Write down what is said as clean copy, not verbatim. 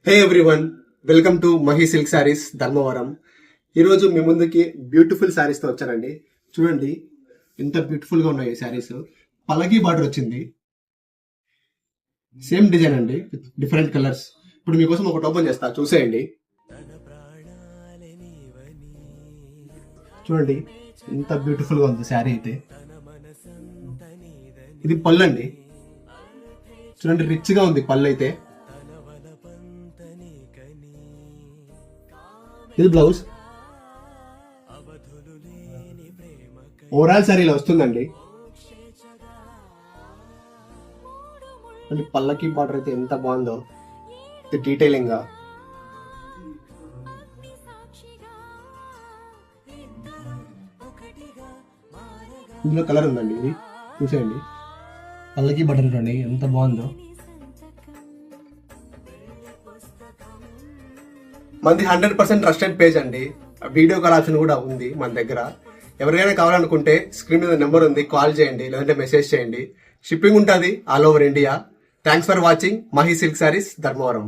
Hey everyone, welcome to Mahi silk saris Dharmavaram. ఈరోజు మీ ముందుకి beautiful శారీస్తో వచ్చానండి. చూడండి ఎంత బ్యూటిఫుల్గా ఉన్నాయి శారీస్. పల్లకి బార్డర్ వచ్చింది, సేమ్ డిజైన్ అండి, డిఫరెంట్ కలర్స్. ఇప్పుడు మీకోసం ఒకటి ఓపెన్ చేస్తా, చూసేయండి. చూడండి ఎంత బ్యూటిఫుల్గా ఉంది శారీ అయితే. ఇది పళ్ళు అండి, చూడండి రిచ్గా ఉంది పళ్ళు అయితే. ఇది బ్లౌజ్. ఓవరాల్ శారీలో వస్తుందండి. పల్లకి బార్డర్ అయితే ఎంత బాగుందో, ఇది డీటెయిలింగ్ గా. ఇందులో కలర్ ఉందండి, ఇది చూసేయండి. పల్లకి బార్డర్ చూడండి ఎంత బాగుందో. మనది 100% ట్రస్టెడ్ పేజ్ అండి. వీడియో కాల్ ఆప్షన్ కూడా ఉంది మన దగ్గర. ఎవరికైనా కావాలనుకుంటే స్క్రీన్ మీద నెంబర్ ఉంది, కాల్ చేయండి, లేదంటే మెసేజ్ చేయండి. షిప్పింగ్ ఉంటుంది all over India. Thanks for watching Mahi silk saris Dharmavaram.